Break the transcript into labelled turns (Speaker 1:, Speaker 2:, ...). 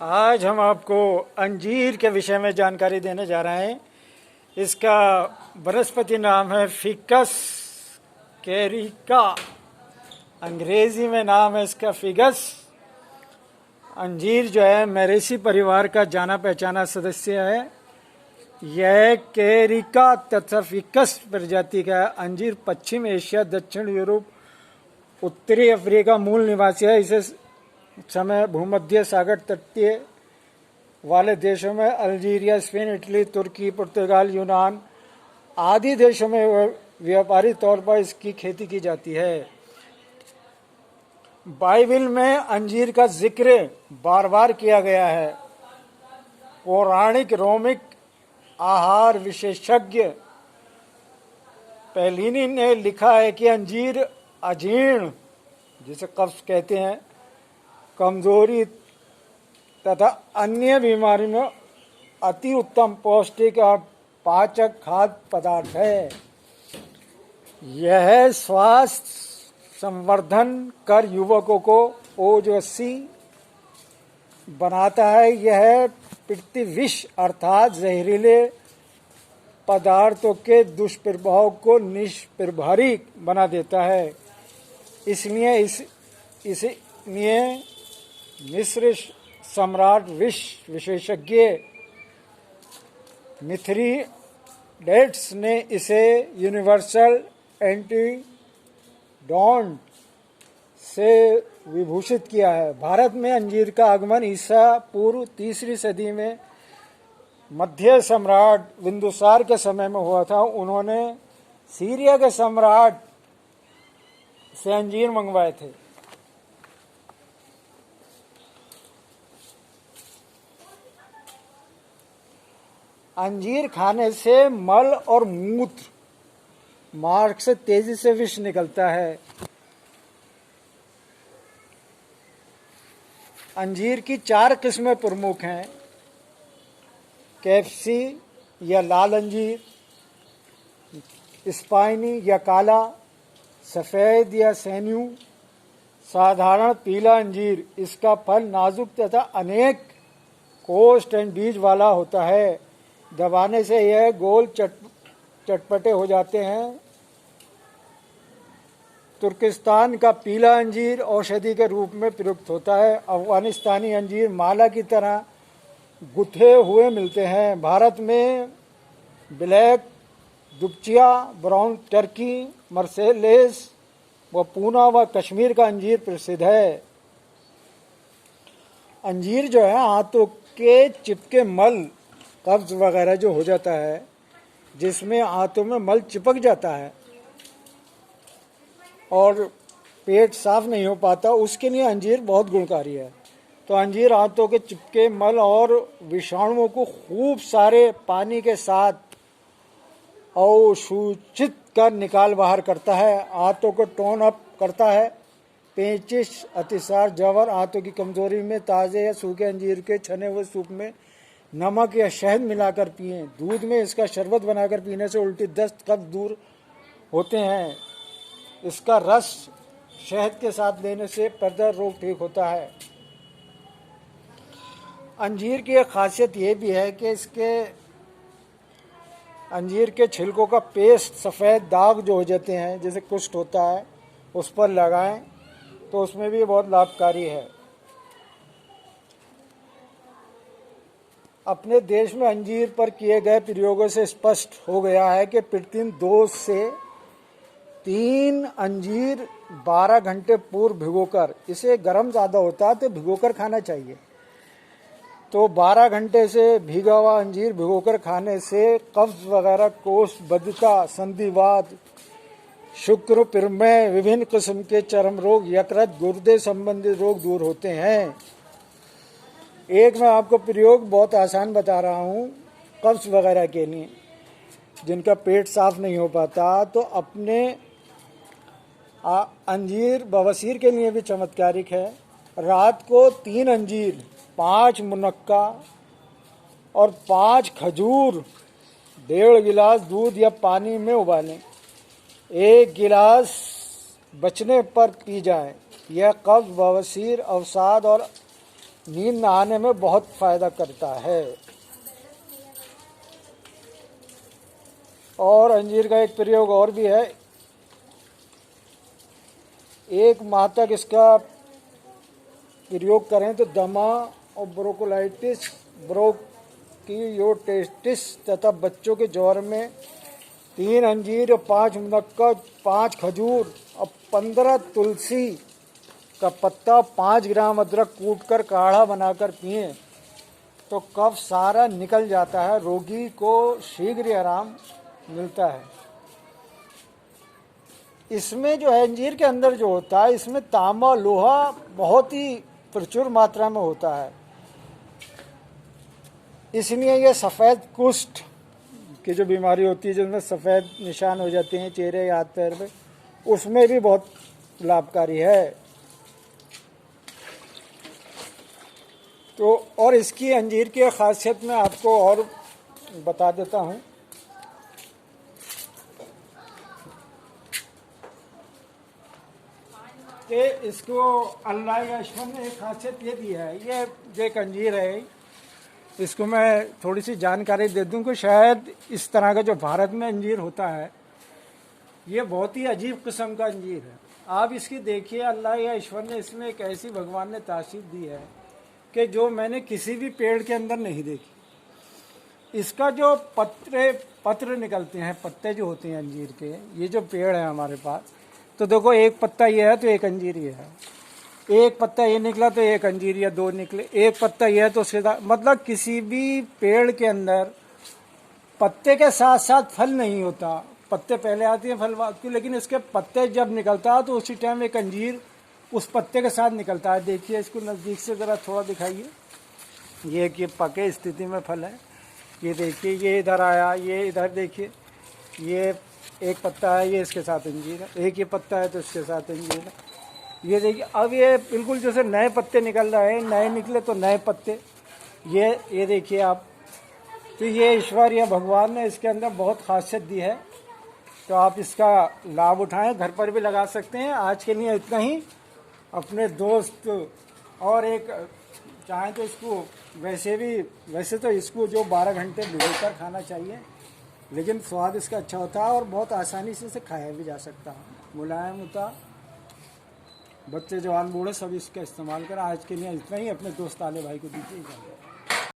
Speaker 1: आज हम आपको अंजीर के विषय में जानकारी देने जा रहे हैं। इसका वनस्पति नाम है फिकस कैरिका, अंग्रेजी में नाम है इसका फिगस। अंजीर जो है मेरेसी परिवार का जाना पहचाना सदस्य है। यह कैरिका तथा फिकस प्रजाति का अंजीर पश्चिम एशिया, दक्षिण यूरोप, उत्तरी अफ्रीका मूल निवासी है। इसे समय भूमध्य सागर तटीय वाले देशों में अल्जीरिया, स्पेन, इटली, तुर्की, पुर्तगाल, यूनान आदि देशों में व्यापारिक तौर पर इसकी खेती की जाती है। बाइबल में अंजीर का जिक्र बार बार किया गया है। पौराणिक रोमिक आहार विशेषज्ञ पेलिनी ने लिखा है कि अंजीर अजीर्ण, जिसे कब्ज कहते हैं, कमजोरी तथा अन्य बीमारी में अति उत्तम पौष्टिक और पाचक खाद्य पदार्थ है। यह स्वास्थ्य संवर्धन कर युवकों को ओजस्वी बनाता है। यह प्रतिविष अर्थात जहरीले पदार्थों के दुष्प्रभाव को निष्प्रभावी बना देता है। इसलिए मिस्र सम्राट विश्व विशेषज्ञ मिथ्रिडेट्स ने इसे यूनिवर्सल एंटीडोट से विभूषित किया है। भारत में अंजीर का आगमन ईसा पूर्व 3री सदी में मध्य सम्राट बिंदुसार के समय में हुआ था। उन्होंने सीरिया के सम्राट से अंजीर मंगवाए थे। अंजीर खाने से मल और मूत्र मार्ग से तेजी से विष निकलता है। अंजीर की 4 किस्में प्रमुख हैं। कैप्सी या लाल अंजीर, स्पाइनी या काला, सफ़ेद या सैन्यू, साधारण पीला अंजीर। इसका फल नाजुक तथा अनेक कोष्ठ एंड बीज वाला होता है। दबाने से यह गोल चटपटे हो जाते हैं। तुर्किस्तान का पीला अंजीर औषधि के रूप में प्रयुक्त होता है। अफगानिस्तानी अंजीर माला की तरह गुथे हुए मिलते हैं। भारत में ब्लैक दुबचिया, ब्राउन टर्की, मर्सेलेस व पूना व कश्मीर का अंजीर प्रसिद्ध है। अंजीर जो है हाथों के चिपके मल, कब्ज वगैरह जो हो जाता है, जिसमें हाथों में मल चिपक जाता है और पेट साफ नहीं हो पाता, उसके लिए अंजीर बहुत गुणकारी है। तो अंजीर हाथों के चिपके मल और विषाणुओं को खूब सारे पानी के साथ अवशोषित कर निकाल बाहर करता है। हाथों को टोन अप करता है। पेचिश, अतिसार, जवर, हाथों की कमजोरी में ताज़े या सूखे अंजीर के छने हुए सूप में नमक या शहद मिलाकर पिएं। दूध में इसका शरबत बनाकर पीने से उल्टी, दस्त, कब्ज दूर होते हैं। इसका रस शहद के साथ लेने से पर्दा रोग ठीक होता है। अंजीर की एक खासियत ये भी है कि इसके अंजीर के छिलकों का पेस्ट, सफ़ेद दाग जो हो जाते हैं, जैसे कुष्ठ होता है, उस पर लगाएं तो उसमें भी बहुत लाभकारी है। अपने देश में अंजीर पर किए गए प्रयोगों से स्पष्ट हो गया है कि प्रतिदिन 2 से 3 अंजीर 12 घंटे पूर्व भिगोकर, इसे गर्म ज़्यादा होता है तो भिगोकर खाना चाहिए, तो 12 घंटे से भीगा हुआ अंजीर भिगोकर खाने से कब्ज वगैरह, कोष्ठबद्धता, संधिवात, शुक्र प्रमेह, विभिन्न किस्म के चर्म रोग, यकृत, गुर्दे संबंधी रोग दूर होते हैं। एक मैं आपको प्रयोग बहुत आसान बता रहा हूँ कब्ज वगैरह के लिए, जिनका पेट साफ नहीं हो पाता, तो अपने अंजीर बवासीर के लिए भी चमत्कारिक है। रात को 3 अंजीर, 5 मुनक्का और 5 खजूर 1.5 गिलास दूध या पानी में उबालें। 1 गिलास बचने पर पी जाएं। यह कब्ज, बवासीर, अवसाद और नींद न आने में बहुत फायदा करता है। और अंजीर का एक प्रयोग और भी है। 1 माह तक इसका प्रयोग करें तो दमा और ब्रोंकोलाइटिस, ब्रोंकियोटिस तथा बच्चों के ज्वर में 3 अंजीर और 5 मुनक्कद, 5 खजूर और 15 तुलसी का पत्ता, 5 ग्राम अदरक कूटकर काढ़ा बनाकर पिएं तो कफ सारा निकल जाता है। रोगी को शीघ्र आराम मिलता है। इसमें जो है अंजीर के अंदर जो होता है, इसमें तांबा, लोहा बहुत ही प्रचुर मात्रा में होता है। इसलिए ये सफ़ेद कुष्ठ की जो बीमारी होती है, जिसमें सफ़ेद निशान हो जाते हैं चेहरे या हाथ पैर में, उसमें भी बहुत लाभकारी है। तो और इसकी अंजीर की खासियत मैं आपको और बता देता हूँ कि इसको अल्लाह या ईश्वर ने एक खासियत ये दी है। ये जो एक अंजीर है, इसको मैं थोड़ी सी जानकारी दे दूं कि शायद इस तरह का जो भारत में अंजीर होता है, ये बहुत ही अजीब किस्म का अंजीर है। आप इसकी देखिए, अल्लाह या ईश्वर ने इसमें एक ऐसी भगवान ने तासीर दी है कि जो मैंने किसी भी पेड़ के अंदर नहीं देखी। इसका जो पत्र निकलते हैं, पत्ते जो होते हैं अंजीर के, ये जो पेड़ है हमारे पास, तो देखो एक पत्ता ये है तो एक अंजीर ये है, एक पत्ता ये निकला तो एक अंजीर या 2 निकले, एक पत्ता ये है तो सीधा, मतलब किसी भी पेड़ के अंदर पत्ते के साथ साथ फल नहीं होता। पत्ते पहले आते हैं, फल बाद की, लेकिन इसके पत्ते जब निकलता है तो उसी टाइम एक अंजीर उस पत्ते के साथ निकलता है। देखिए इसको नज़दीक से ज़रा थोड़ा दिखाइए। ये कि पके स्थिति में फल है। ये देखिए, ये इधर आया, ये इधर देखिए, ये एक पत्ता है, ये इसके साथ अंजीर है, एक ये पत्ता है तो इसके साथ अंजीर है। ये देखिए, अब ये बिल्कुल जैसे नए पत्ते निकल रहे हैं, नए निकले तो नए पत्ते, ये देखिए आप। तो ये ईश्वर या भगवान ने इसके अंदर बहुत खासियत दी है, तो आप इसका लाभ उठाएं, घर पर भी लगा सकते हैं। आज के लिए इतना ही। अपने दोस्त और एक चाहें तो इसको वैसे तो इसको जो 12 घंटे भिगोकर खाना चाहिए, लेकिन स्वाद इसका अच्छा होता है और बहुत आसानी से इसे खाया भी जा सकता है। मुलायम होता, बच्चे जवान बूढ़े सब इसका इस्तेमाल करें। आज के लिए इतना ही। अपने दोस्त आले भाई को दीजिए।